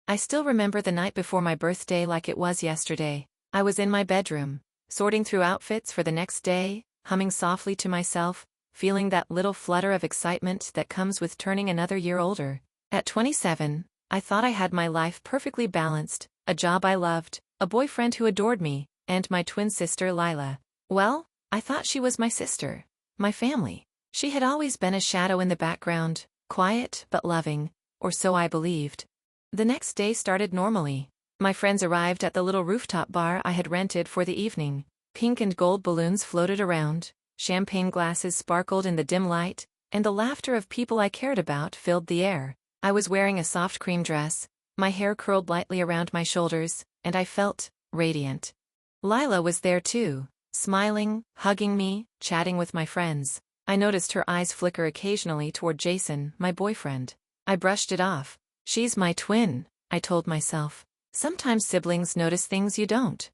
I still remember the night before my birthday like it was yesterday. I was in my bedroom, sorting through outfits for the next day, humming softly to myself, feeling that little flutter of excitement that comes with turning another year older. At 27, I thought I had my life perfectly balanced, a job I loved, a boyfriend who adored me, and my twin sister Lila. Well, I thought she was my sister, my family. She had always been a shadow in the background, quiet but loving, or so I believed. The next day started normally. My friends arrived at the little rooftop bar I had rented for the evening. Pink and gold balloons floated around, champagne glasses sparkled in the dim light, and the laughter of people I cared about filled the air. I was wearing a soft cream dress, my hair curled lightly around my shoulders, and I felt radiant. Lila was there too, smiling, hugging me, chatting with my friends. I noticed her eyes flicker occasionally toward Jason, my boyfriend. I brushed it off. She's my twin, I told myself. Sometimes siblings notice things you don't.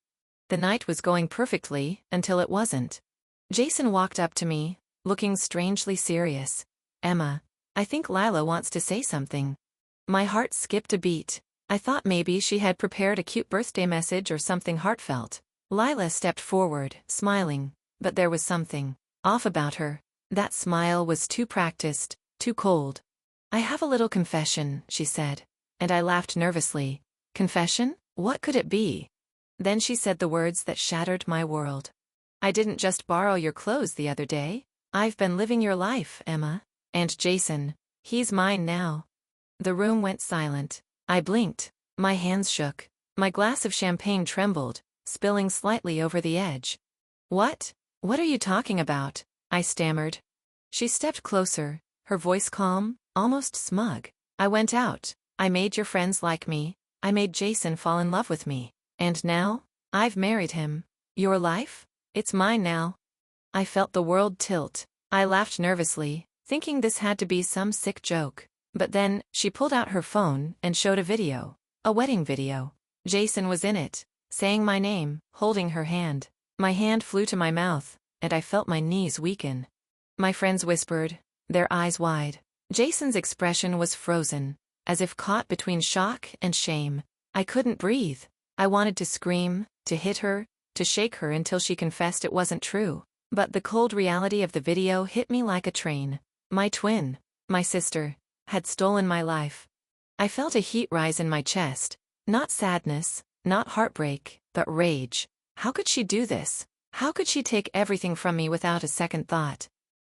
The night was going perfectly, until it wasn't. Jason walked up to me, looking strangely serious. Emma, I think Lila wants to say something. My heart skipped a beat. I thought maybe she had prepared a cute birthday message or something heartfelt. Lila stepped forward, smiling, but there was something off about her. That smile was too practiced, too cold. I have a little confession, she said, and I laughed nervously. Confession? What could it be? Then she said the words that shattered my world. I didn't just borrow your clothes the other day. I've been living your life, Emma. And Jason, he's mine now. The room went silent. I blinked. My hands shook. My glass of champagne trembled, spilling slightly over the edge. What? What are you talking about? I stammered. She stepped closer, her voice calm, almost smug. I went out. I made your friends like me. I made Jason fall in love with me. And now, I've married him. Your life? It's mine now. I felt the world tilt. I laughed nervously, thinking this had to be some sick joke. But then, she pulled out her phone and showed a video. A wedding video. Jason was in it, saying my name, holding her hand. My hand flew to my mouth, and I felt my knees weaken. My friends whispered, their eyes wide. Jason's expression was frozen, as if caught between shock and shame. I couldn't breathe. I wanted to scream, to hit her, to shake her until she confessed it wasn't true. But the cold reality of the video hit me like a train. My twin, my sister, had stolen my life. I felt a heat rise in my chest. Not sadness, not heartbreak, but rage. How could she do this? How could she take everything from me without a second thought?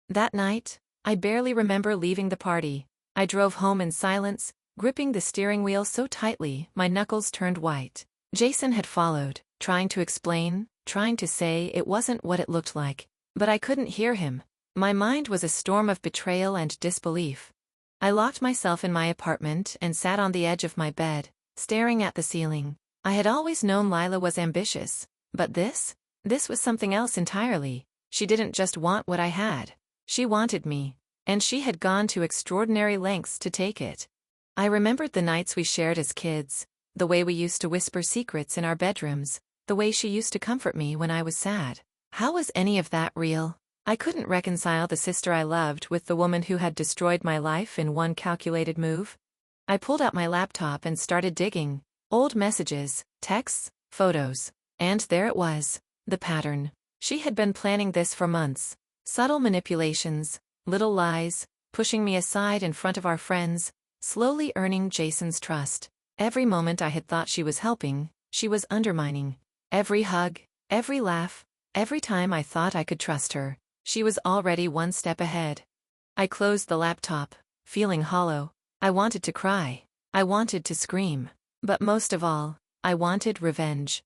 That night, I barely remember leaving the party. I drove home in silence, gripping the steering wheel so tightly my knuckles turned white. Jason had followed, trying to explain, trying to say it wasn't what it looked like. But I couldn't hear him. My mind was a storm of betrayal and disbelief. I locked myself in my apartment and sat on the edge of my bed, staring at the ceiling. I had always known Lila was ambitious, but this was something else entirely. She didn't just want what I had. She wanted me, and she had gone to extraordinary lengths to take it. I remembered the nights we shared as kids, the way we used to whisper secrets in our bedrooms, the way she used to comfort me when I was sad. How was any of that real? I couldn't reconcile the sister I loved with the woman who had destroyed my life in one calculated move. I pulled out my laptop and started digging. Old messages, texts, photos. And there it was. The pattern. She had been planning this for months. Subtle manipulations, little lies, pushing me aside in front of our friends, slowly earning Jason's trust. Every moment I had thought she was helping, she was undermining. Every hug, every laugh, every time I thought I could trust her, she was already one step ahead. I closed the laptop, feeling hollow. I wanted to cry. I wanted to scream. But most of all, I wanted revenge.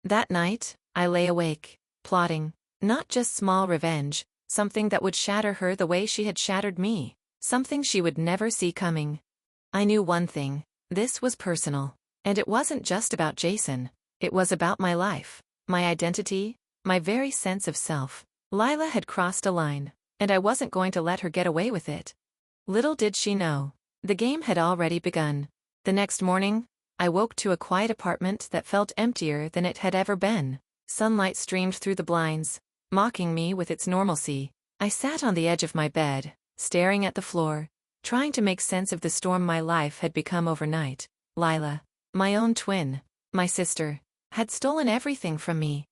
That night, I lay awake, plotting, not just small revenge, something that would shatter her the way she had shattered me, something she would never see coming. I knew one thing, this was personal. And it wasn't just about Jason, it was about my life, my identity, my very sense of self. Lila had crossed a line, and I wasn't going to let her get away with it. Little did she know, the game had already begun. The next morning, I woke to a quiet apartment that felt emptier than it had ever been. Sunlight streamed through the blinds, mocking me with its normalcy. I sat on the edge of my bed, staring at the floor, trying to make sense of the storm my life had become overnight. Lila, My own twin, my sister, had stolen everything from me.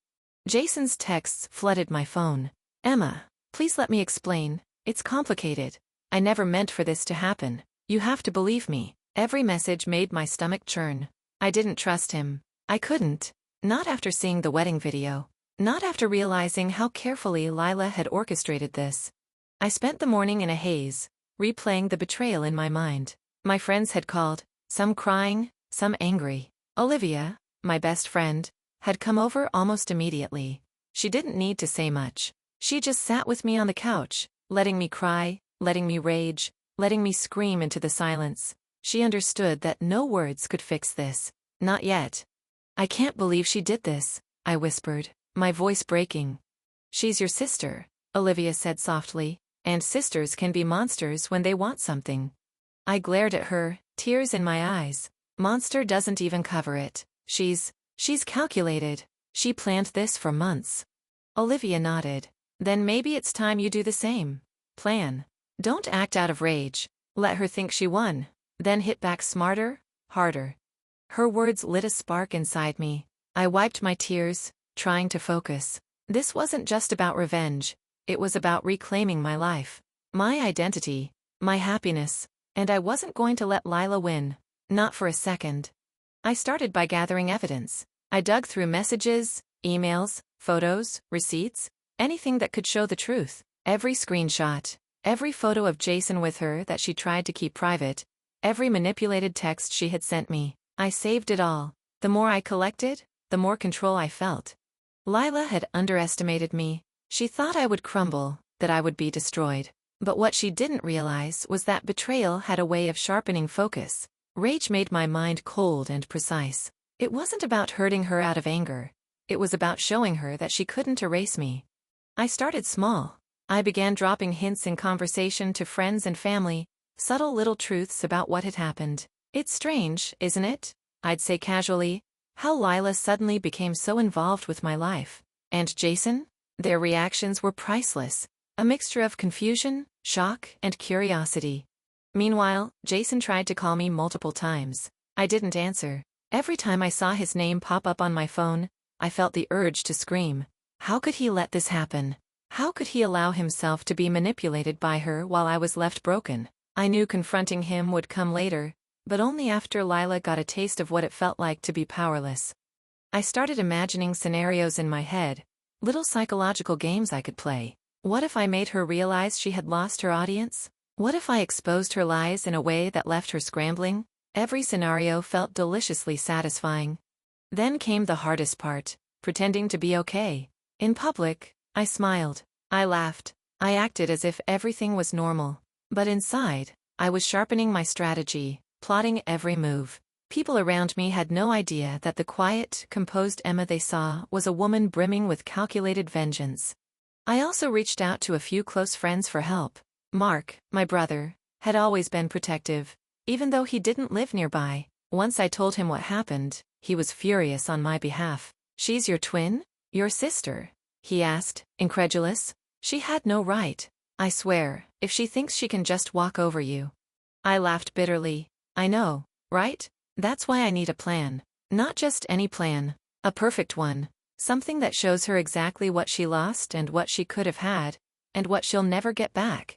Jason's texts flooded my phone. Emma, please let me explain. It's complicated. I never meant for this to happen. You have to believe me. Every message made my stomach churn. I didn't trust him. I couldn't. Not after seeing the wedding video. Not after realizing how carefully Lila had orchestrated this. I spent the morning in a haze, replaying the betrayal in my mind. My friends had called, some crying, some angry. Olivia, my best friend, had come over almost immediately. She didn't need to say much. She just sat with me on the couch, letting me cry, letting me rage, letting me scream into the silence. She understood that no words could fix this. Not yet. I can't believe she did this, I whispered, my voice breaking. She's your sister, Olivia said softly, and sisters can be monsters when they want something. I glared at her, tears in my eyes. Monster doesn't even cover it. She's calculated. She planned this for months. Olivia nodded. Then maybe it's time you do the same. Plan. Don't act out of rage. Let her think she won. Then hit back smarter, harder. Her words lit a spark inside me. I wiped my tears, trying to focus. This wasn't just about revenge. It was about reclaiming my life, my identity, my happiness, and I wasn't going to let Lila win. Not for a second. I started by gathering evidence. I dug through messages, emails, photos, receipts, anything that could show the truth. Every screenshot, every photo of Jason with her that she tried to keep private, every manipulated text she had sent me. I saved it all. The more I collected, the more control I felt. Lila had underestimated me. She thought I would crumble, that I would be destroyed. But what she didn't realize was that betrayal had a way of sharpening focus. Rage made my mind cold and precise. It wasn't about hurting her out of anger. It was about showing her that she couldn't erase me. I started small. I began dropping hints in conversation to friends and family, subtle little truths about what had happened. It's strange, isn't it? I'd say casually, how Lila suddenly became so involved with my life. And Jason? Their reactions were priceless. A mixture of confusion, shock, and curiosity. Meanwhile, Jason tried to call me multiple times. I didn't answer. Every time I saw his name pop up on my phone, I felt the urge to scream. How could he let this happen? How could he allow himself to be manipulated by her while I was left broken? I knew confronting him would come later, but only after Lila got a taste of what it felt like to be powerless. I started imagining scenarios in my head, little psychological games I could play. What if I made her realize she had lost her audience? What if I exposed her lies in a way that left her scrambling? Every scenario felt deliciously satisfying. Then came the hardest part, pretending to be okay. In public, I smiled. I laughed. I acted as if everything was normal. But inside, I was sharpening my strategy, plotting every move. People around me had no idea that the quiet, composed Emma they saw was a woman brimming with calculated vengeance. I also reached out to a few close friends for help. Mark, my brother, had always been protective, even though he didn't live nearby. Once I told him what happened, he was furious on my behalf. She's your twin? Your sister? He asked, incredulous. She had no right. I swear, if she thinks she can just walk over you. I laughed bitterly. I know, right? That's why I need a plan. Not just any plan. A perfect one. Something that shows her exactly what she lost and what she could have had, and what she'll never get back.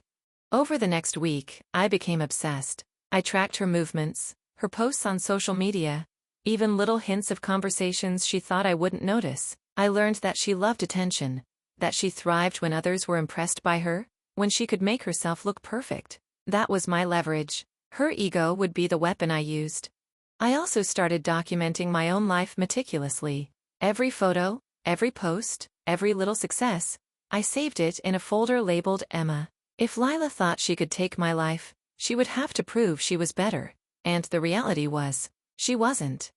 Over the next week, I became obsessed. I tracked her movements, her posts on social media, even little hints of conversations she thought I wouldn't notice. I learned that she loved attention, that she thrived when others were impressed by her, when she could make herself look perfect. That was my leverage. Her ego would be the weapon I used. I also started documenting my own life meticulously. Every photo, every post, every little success, I saved it in a folder labeled Emma. If Lila thought she could take my life, she would have to prove she was better. And the reality was, she wasn't.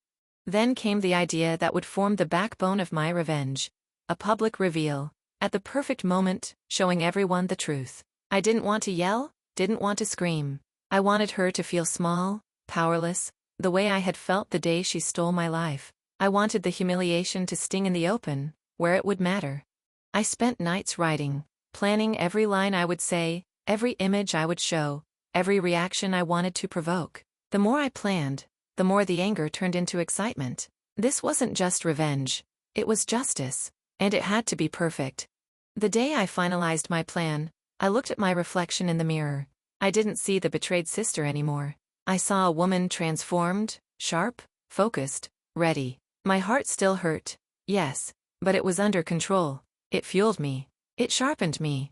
Then came the idea that would form the backbone of my revenge. A public reveal, at the perfect moment, showing everyone the truth. I didn't want to yell, didn't want to scream. I wanted her to feel small, powerless, the way I had felt the day she stole my life. I wanted the humiliation to sting in the open, where it would matter. I spent nights writing, planning every line I would say, every image I would show, every reaction I wanted to provoke. The more I planned, the more the anger turned into excitement. This wasn't just revenge. It was justice. And it had to be perfect. The day I finalized my plan, I looked at my reflection in the mirror. I didn't see the betrayed sister anymore. I saw a woman transformed, sharp, focused, ready. My heart still hurt. Yes, but it was under control. It fueled me. It sharpened me.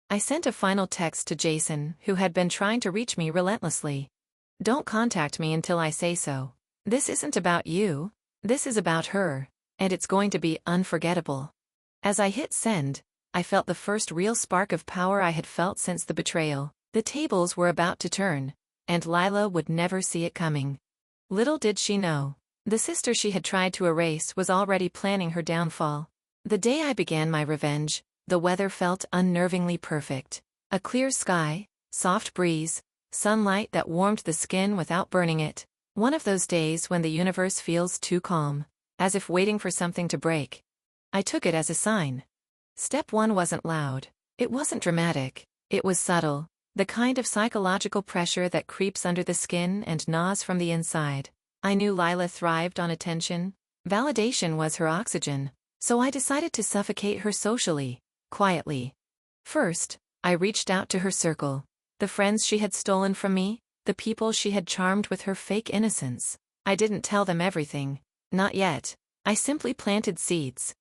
I sent a final text to Jason, who had been trying to reach me relentlessly. Don't contact me until I say so. This isn't about you. This is about her. And it's going to be unforgettable. As I hit send, I felt the first real spark of power I had felt since the betrayal. The tables were about to turn, and Lila would never see it coming. Little did she know, the sister she had tried to erase was already planning her downfall. The day I began my revenge, the weather felt unnervingly perfect. A clear sky, soft breeze, sunlight that warmed the skin without burning it. One of those days when the universe feels too calm, as if waiting for something to break. I took it as a sign. Step 1 wasn't loud. It wasn't dramatic. It was subtle, the kind of psychological pressure that creeps under the skin and gnaws from the inside. I knew Lila thrived on attention. Validation was her oxygen, so I decided to suffocate her socially, quietly. First, I reached out to her circle. The friends she had stolen from me, the people she had charmed with her fake innocence. I didn't tell them everything. Not yet. I simply planted seeds.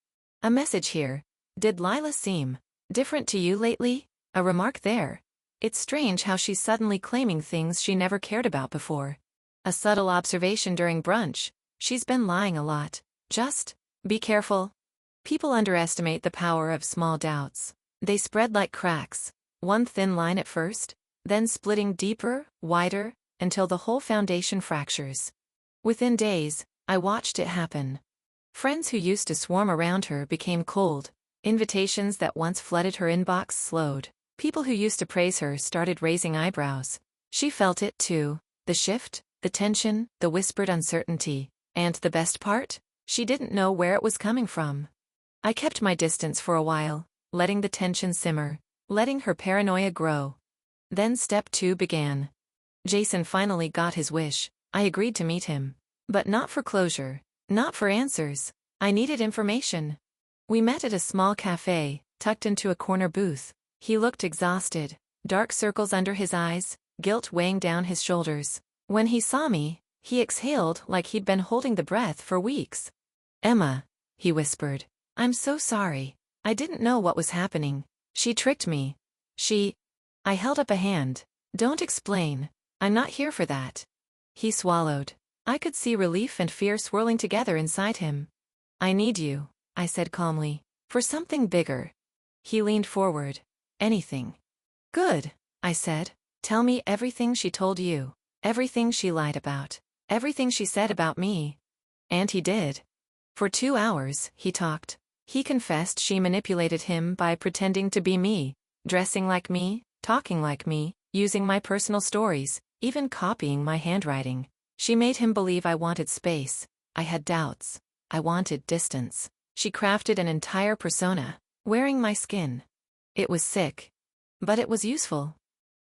A message here. Did Lila seem different to you lately? A remark there. It's strange how she's suddenly claiming things she never cared about before. A subtle observation during brunch. She's been lying a lot. Just be careful. People underestimate the power of small doubts. They spread like cracks. One thin line at first, then splitting deeper, wider, until the whole foundation fractures. Within days, I watched it happen. Friends who used to swarm around her became cold. Invitations that once flooded her inbox slowed. People who used to praise her started raising eyebrows. She felt it too. The shift, the tension, the whispered uncertainty. And the best part? She didn't know where it was coming from. I kept my distance for a while, letting the tension simmer, letting her paranoia grow. Then step 2 began. Jason finally got his wish. I agreed to meet him. But not for closure. Not for answers. I needed information. We met at a small cafe, tucked into a corner booth. He looked exhausted, dark circles under his eyes, guilt weighing down his shoulders. When he saw me, he exhaled like he'd been holding the breath for weeks. "Emma," he whispered. "I'm so sorry. I didn't know what was happening. She tricked me. I held up a hand. "Don't explain. I'm not here for that." He swallowed. I could see relief and fear swirling together inside him. "I need you," I said calmly, "for something bigger." He leaned forward. "Anything." "Good," I said. "Tell me everything she told you. Everything she lied about. Everything she said about me." And he did. For 2 hours, he talked. He confessed she manipulated him by pretending to be me, dressing like me, talking like me, using my personal stories, even copying my handwriting. She made him believe I wanted space. I had doubts. I wanted distance. She crafted an entire persona, wearing my skin. It was sick. But it was useful.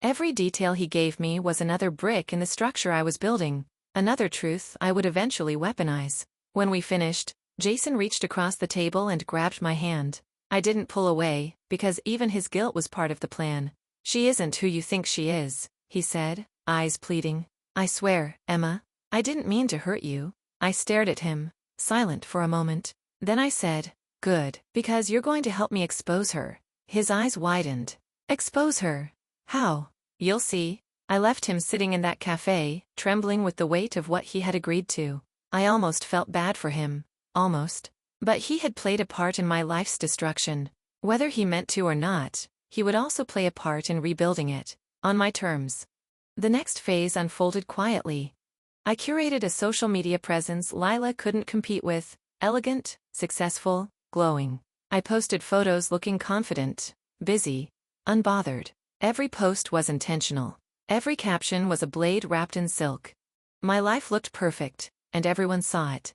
Every detail he gave me was another brick in the structure I was building, another truth I would eventually weaponize. When we finished, Jason reached across the table and grabbed my hand. I didn't pull away, because even his guilt was part of the plan. "She isn't who you think she is," he said, eyes pleading. "I swear, Emma, I didn't mean to hurt you." I stared at him, silent for a moment. Then I said, "Good, because you're going to help me expose her." His eyes widened. "Expose her? How?" "You'll see." I left him sitting in that cafe, trembling with the weight of what he had agreed to. I almost felt bad for him. Almost. But he had played a part in my life's destruction. Whether he meant to or not, he would also play a part in rebuilding it, on my terms. The next phase unfolded quietly. I curated a social media presence Lila couldn't compete with, elegant, successful, glowing. I posted photos looking confident, busy, unbothered. Every post was intentional. Every caption was a blade wrapped in silk. My life looked perfect, and everyone saw it.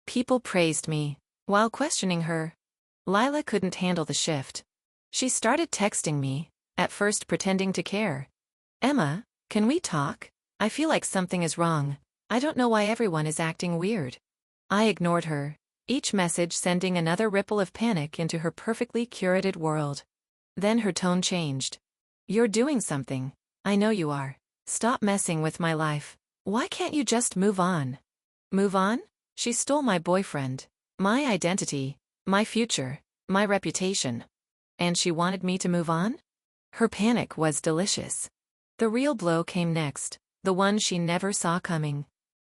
People praised me, while questioning her. Lila couldn't handle the shift. She started texting me, at first pretending to care. "Emma, can we talk? I feel like something is wrong. I don't know why everyone is acting weird. I ignored her, each message sending another ripple of panic into her perfectly curated world. Then her tone changed. You're doing something. I know you are. Stop messing with my life. Why can't you just move on? Move on? She stole my boyfriend, my identity, my future, my reputation. And she wanted me to move on? Her panic was delicious. The real blow came next, the one she never saw coming.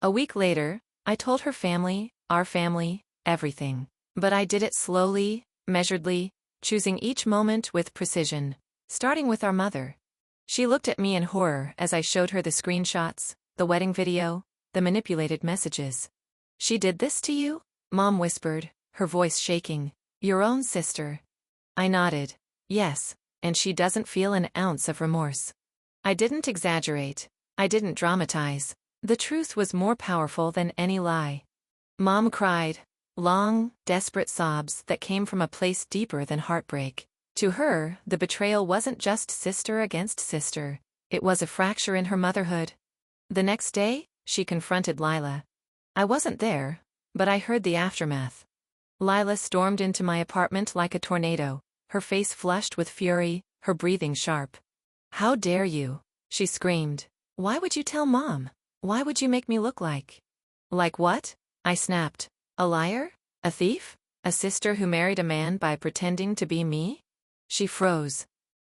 A week later, I told her family, our family, everything. But I did it slowly, measuredly, choosing each moment with precision, starting with our mother. She looked at me in horror as I showed her the screenshots, the wedding video, the manipulated messages. She did this to you? Mom whispered, her voice shaking. Your own sister. I nodded. Yes, and she doesn't feel an ounce of remorse. I didn't exaggerate. I didn't dramatize. The truth was more powerful than any lie. Mom cried. Long, desperate sobs that came from a place deeper than heartbreak. To her, the betrayal wasn't just sister against sister. It was a fracture in her motherhood. The next day, she confronted Lila. I wasn't there, but I heard the aftermath. Lila stormed into my apartment like a tornado, her face flushed with fury, her breathing sharp. How dare you? She screamed. Why would you tell Mom? Why would you make me look like? Like what? I snapped. A liar? A thief? A sister who married a man by pretending to be me? She froze.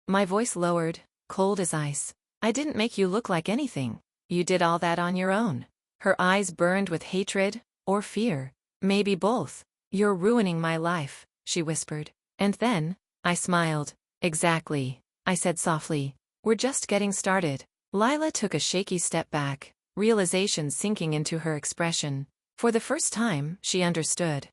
My voice lowered, cold as ice. I didn't make you look like anything. You did all that on your own. Her eyes burned with hatred, or fear. Maybe both. You're ruining my life, she whispered. And then, I smiled. Exactly, I said softly. We're just getting started. Lila took a shaky step back, realization sinking into her expression. For the first time, she understood.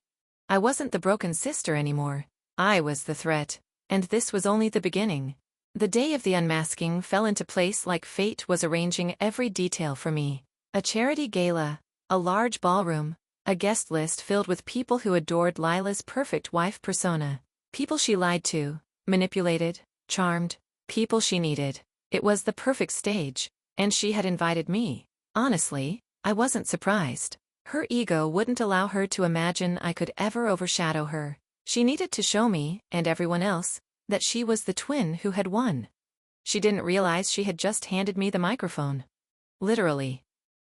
I wasn't the broken sister anymore. I was the threat. And this was only the beginning. The day of the unmasking fell into place like fate was arranging every detail for me. A charity gala, a large ballroom, a guest list filled with people who adored Lila's perfect wife persona. People she lied to, manipulated, charmed, people she needed. It was the perfect stage, and she had invited me. Honestly, I wasn't surprised. Her ego wouldn't allow her to imagine I could ever overshadow her. She needed to show me, and everyone else, that she was the twin who had won. She didn't realize she had just handed me the microphone. Literally.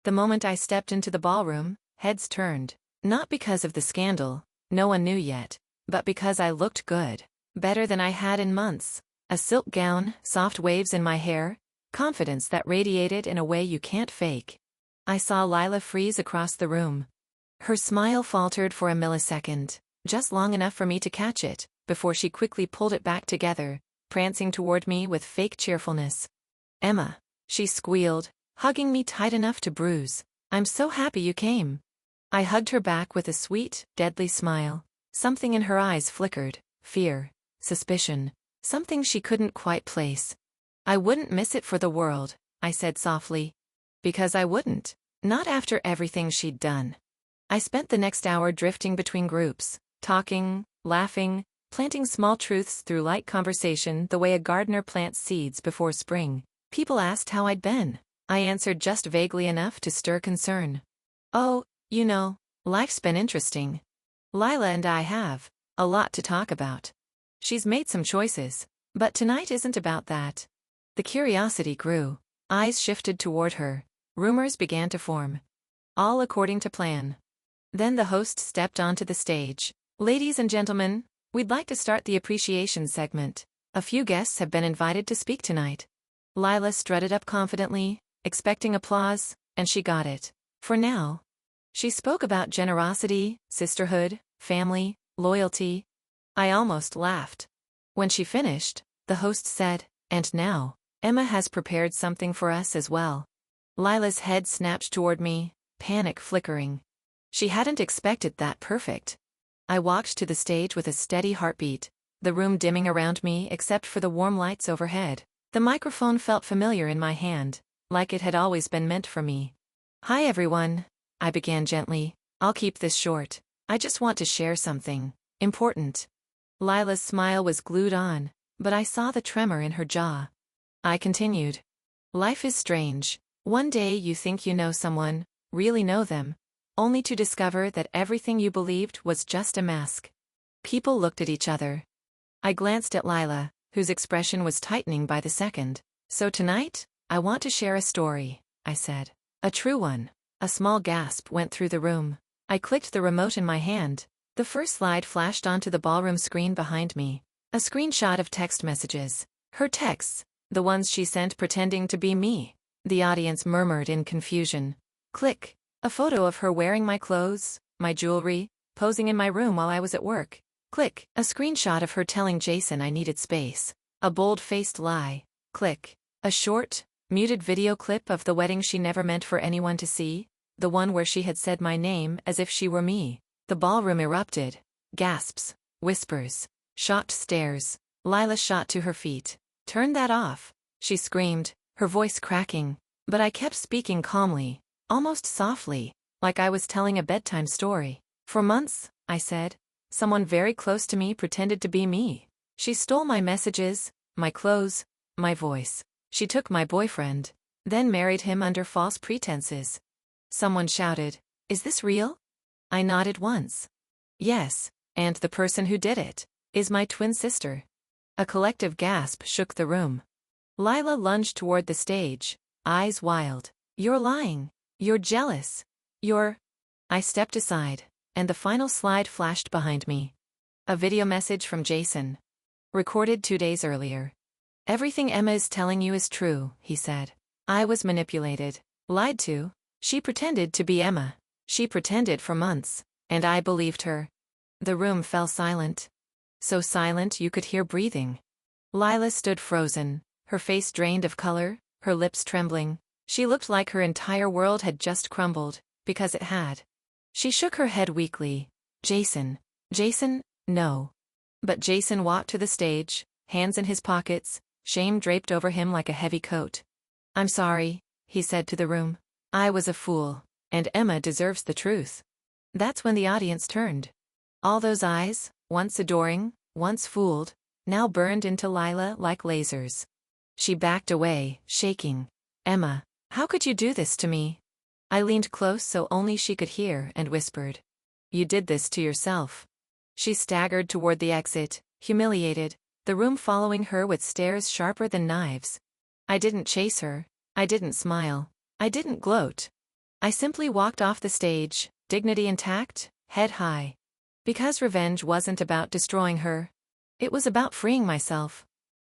The moment I stepped into the ballroom, heads turned. Not because of the scandal, no one knew yet, but because I looked good. Better than I had in months. A silk gown, soft waves in my hair, confidence that radiated in a way you can't fake. I saw Lila freeze across the room. Her smile faltered for a millisecond, just long enough for me to catch it, before she quickly pulled it back together, prancing toward me with fake cheerfulness. Emma, she squealed, hugging me tight enough to bruise. I'm so happy you came. I hugged her back with a sweet, deadly smile. Something in her eyes flickered, fear, suspicion, something she couldn't quite place. I wouldn't miss it for the world, I said softly. Because I wouldn't. Not after everything she'd done. I spent the next hour drifting between groups, talking, laughing, planting small truths through light conversation the way a gardener plants seeds before spring. People asked how I'd been. I answered just vaguely enough to stir concern. Oh, you know, life's been interesting. Lila and I have a lot to talk about. She's made some choices, but tonight isn't about that. The curiosity grew. Eyes shifted toward her. Rumors began to form. All according to plan. Then the host stepped onto the stage. Ladies and gentlemen, we'd like to start the appreciation segment. A few guests have been invited to speak tonight. Lila strutted up confidently, expecting applause, and she got it. For now. She spoke about generosity, sisterhood, family, loyalty. I almost laughed. When she finished, the host said, and now, Emma has prepared something for us as well. Lila's head snapped toward me, panic flickering. She hadn't expected that perfect. I walked to the stage with a steady heartbeat, the room dimming around me except for the warm lights overhead. The microphone felt familiar in my hand, like it had always been meant for me. Hi everyone, I began gently. I'll keep this short. I just want to share something important. Lila's smile was glued on, but I saw the tremor in her jaw. I continued. Life is strange. One day you think you know someone, really know them, only to discover that everything you believed was just a mask. People looked at each other. I glanced at Lila, whose expression was tightening by the second. So tonight, I want to share a story, I said. A true one. A small gasp went through the room. I clicked the remote in my hand. The first slide flashed onto the ballroom screen behind me. A screenshot of text messages. Her texts, the ones she sent pretending to be me. The audience murmured in confusion. Click. A photo of her wearing my clothes, my jewelry, posing in my room while I was at work. Click. A screenshot of her telling Jason I needed space. A bold-faced lie. Click. A short, muted video clip of the wedding she never meant for anyone to see, the one where she had said my name as if she were me. The ballroom erupted. Gasps, whispers, shocked stares. Lila shot to her feet. Turn that off, she screamed, her voice cracking. But I kept speaking calmly, almost softly, like I was telling a bedtime story. For months, I said, someone very close to me pretended to be me. She stole my messages, my clothes, my voice. She took my boyfriend, then married him under false pretenses. Someone shouted, "Is this real?" I nodded once. Yes, and the person who did it is my twin sister. A collective gasp shook the room. Lila lunged toward the stage, eyes wild. You're lying. You're jealous. I stepped aside, and the final slide flashed behind me. A video message from Jason. Recorded 2 days earlier. Everything Emma is telling you is true, he said. I was manipulated, lied to. She pretended to be Emma. She pretended for months, and I believed her. The room fell silent. So silent you could hear breathing. Lila stood frozen, her face drained of color, her lips trembling. She looked like her entire world had just crumbled, because it had. She shook her head weakly. Jason, no. But Jason walked to the stage, hands in his pockets, shame draped over him like a heavy coat. I'm sorry, he said to the room. I was a fool, and Emma deserves the truth. That's when the audience turned. All those eyes, once adoring, once fooled, now burned into Lila like lasers. She backed away, shaking. Emma, how could you do this to me? I leaned close so only she could hear and whispered. You did this to yourself. She staggered toward the exit, humiliated, the room following her with stares sharper than knives. I didn't chase her. I didn't smile. I didn't gloat. I simply walked off the stage, dignity intact, head high. Because revenge wasn't about destroying her. It was about freeing myself.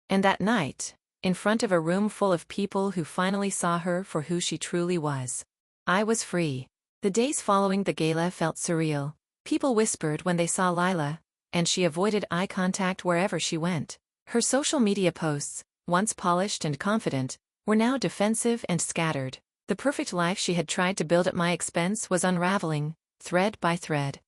And that night, in front of a room full of people who finally saw her for who she truly was, I was free. The days following the gala felt surreal. People whispered when they saw Lila, and she avoided eye contact wherever she went. Her social media posts, once polished and confident, were now defensive and scattered. The perfect life she had tried to build at my expense was unraveling, thread by thread.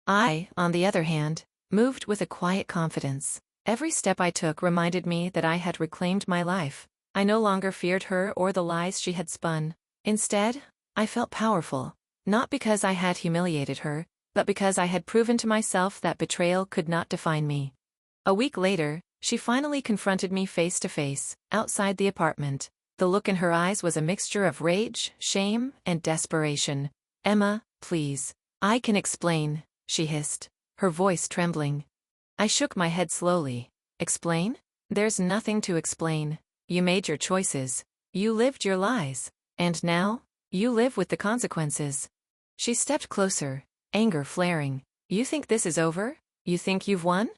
I, on the other hand, moved with a quiet confidence. Every step I took reminded me that I had reclaimed my life. I no longer feared her or the lies she had spun. Instead, I felt powerful, not because I had humiliated her, but because I had proven to myself that betrayal could not define me. A week later, she finally confronted me face to face, outside the apartment. The look in her eyes was a mixture of rage, shame, and desperation. Emma, please. I can explain, she hissed, her voice trembling. I shook my head slowly. Explain? There's nothing to explain. You made your choices. You lived your lies. And now, you live with the consequences. She stepped closer, anger flaring. You think this is over? You think you've won?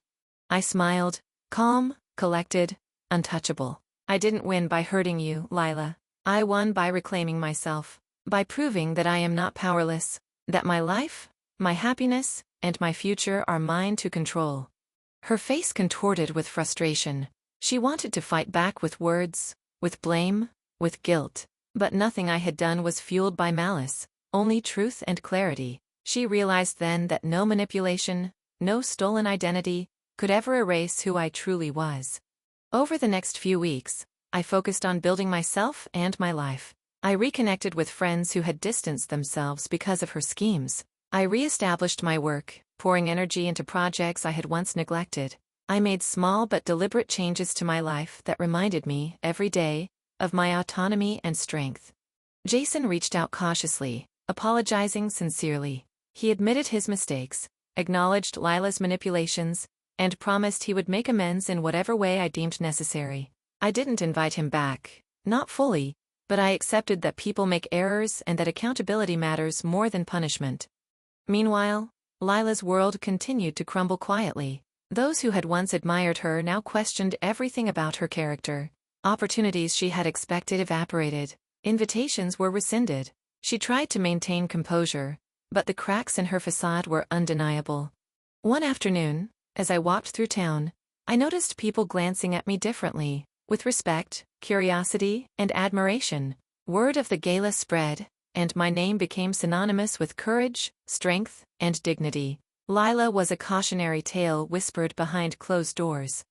I smiled, calm, collected, untouchable. I didn't win by hurting you, Lila. I won by reclaiming myself, by proving that I am not powerless, that my life, my happiness, and my future are mine to control. Her face contorted with frustration. She wanted to fight back with words, with blame, with guilt. But nothing I had done was fueled by malice, only truth and clarity. She realized then that no manipulation, no stolen identity, could ever erase who I truly was. Over the next few weeks, I focused on building myself and my life. I reconnected with friends who had distanced themselves because of her schemes. I re-established my work, pouring energy into projects I had once neglected. I made small but deliberate changes to my life that reminded me, every day, of my autonomy and strength. Jason reached out cautiously, apologizing sincerely. He admitted his mistakes, acknowledged Lila's manipulations, and promised he would make amends in whatever way I deemed necessary. I didn't invite him back, not fully, but I accepted that people make errors and that accountability matters more than punishment. Meanwhile, Lila's world continued to crumble quietly. Those who had once admired her now questioned everything about her character. Opportunities she had expected evaporated. Invitations were rescinded. She tried to maintain composure, but the cracks in her facade were undeniable. One afternoon, as I walked through town, I noticed people glancing at me differently, with respect, curiosity, and admiration. Word of the gala spread, and my name became synonymous with courage, strength, and dignity. Lila was a cautionary tale whispered behind closed doors.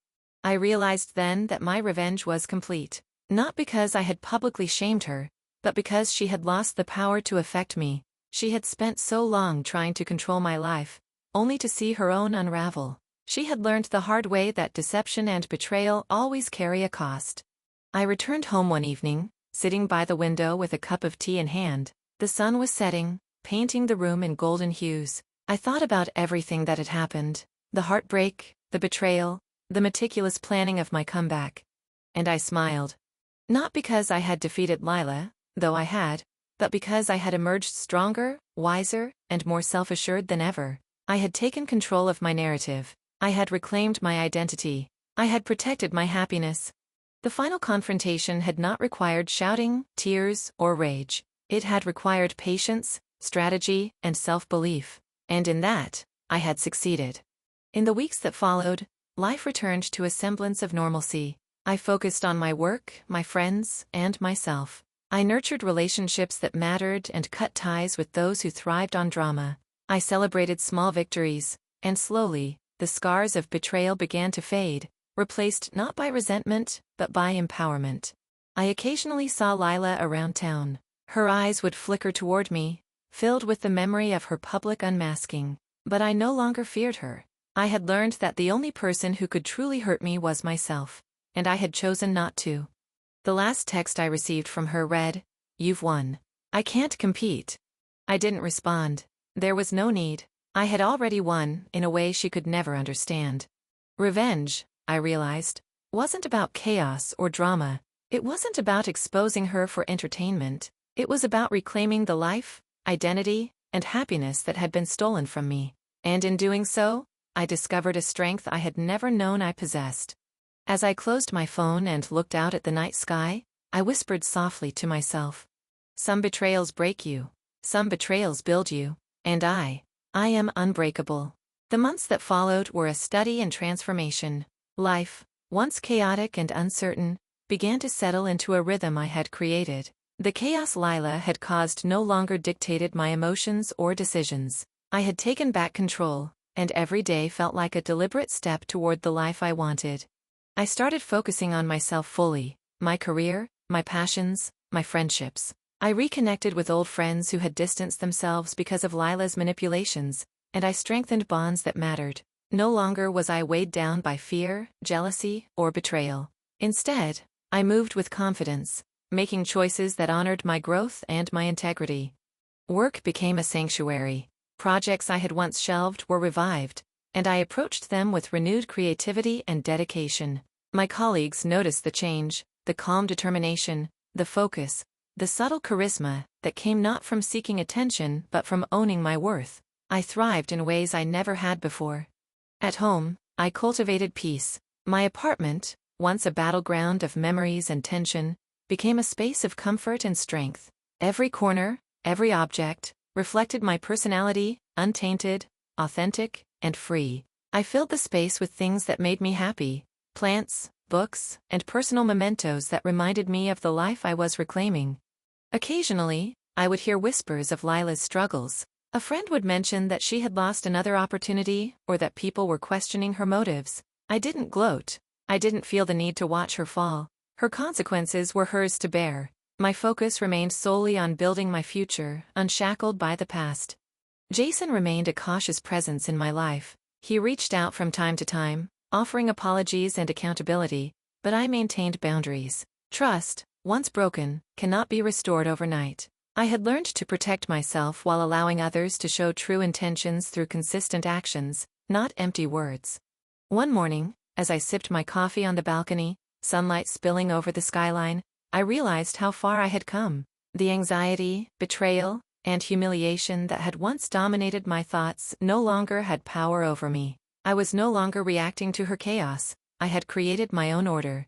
I realized then that my revenge was complete, not because I had publicly shamed her, but because she had lost the power to affect me. She had spent so long trying to control my life, only to see her own unravel. She had learned the hard way that deception and betrayal always carry a cost. I returned home one evening, sitting by the window with a cup of tea in hand. The sun was setting, painting the room in golden hues. I thought about everything that had happened, the heartbreak, the betrayal, the meticulous planning of my comeback. And I smiled. Not because I had defeated Lila, though I had, but because I had emerged stronger, wiser, and more self-assured than ever. I had taken control of my narrative. I had reclaimed my identity. I had protected my happiness. The final confrontation had not required shouting, tears, or rage. It had required patience, strategy, and self-belief. And in that, I had succeeded. In the weeks that followed, life returned to a semblance of normalcy. I focused on my work, my friends, and myself. I nurtured relationships that mattered and cut ties with those who thrived on drama. I celebrated small victories, and slowly, the scars of betrayal began to fade, replaced not by resentment, but by empowerment. I occasionally saw Lila around town. Her eyes would flicker toward me, filled with the memory of her public unmasking. But I no longer feared her. I had learned that the only person who could truly hurt me was myself, and I had chosen not to. The last text I received from her read, "You've won. I can't compete." I didn't respond. There was no need. I had already won in a way she could never understand. Revenge, I realized, wasn't about chaos or drama. It wasn't about exposing her for entertainment. It was about reclaiming the life, identity, and happiness that had been stolen from me. And in doing so, I discovered a strength I had never known I possessed. As I closed my phone and looked out at the night sky, I whispered softly to myself. Some betrayals break you. Some betrayals build you. And I am unbreakable. The months that followed were a study in transformation. Life, once chaotic and uncertain, began to settle into a rhythm I had created. The chaos Lila had caused no longer dictated my emotions or decisions. I had taken back control, and every day felt like a deliberate step toward the life I wanted. I started focusing on myself fully, my career, my passions, my friendships. I reconnected with old friends who had distanced themselves because of Lila's manipulations, and I strengthened bonds that mattered. No longer was I weighed down by fear, jealousy, or betrayal. Instead, I moved with confidence, making choices that honored my growth and my integrity. Work became a sanctuary. Projects I had once shelved were revived, and I approached them with renewed creativity and dedication. My colleagues noticed the change, the calm determination, the focus, the subtle charisma that came not from seeking attention but from owning my worth. I thrived in ways I never had before. At home, I cultivated peace. My apartment, once a battleground of memories and tension, became a space of comfort and strength. Every corner, every object, reflected my personality, untainted, authentic, and free. I filled the space with things that made me happy: plants, books, and personal mementos that reminded me of the life I was reclaiming. Occasionally, I would hear whispers of Lila's struggles. A friend would mention that she had lost another opportunity, or that people were questioning her motives. I didn't gloat. I didn't feel the need to watch her fall. Her consequences were hers to bear. My focus remained solely on building my future, unshackled by the past. Jason remained a cautious presence in my life. He reached out from time to time, offering apologies and accountability, but I maintained boundaries. Trust, once broken, cannot be restored overnight. I had learned to protect myself while allowing others to show true intentions through consistent actions, not empty words. One morning, as I sipped my coffee on the balcony, sunlight spilling over the skyline, I realized how far I had come. The anxiety, betrayal, and humiliation that had once dominated my thoughts no longer had power over me. I was no longer reacting to her chaos. I had created my own order,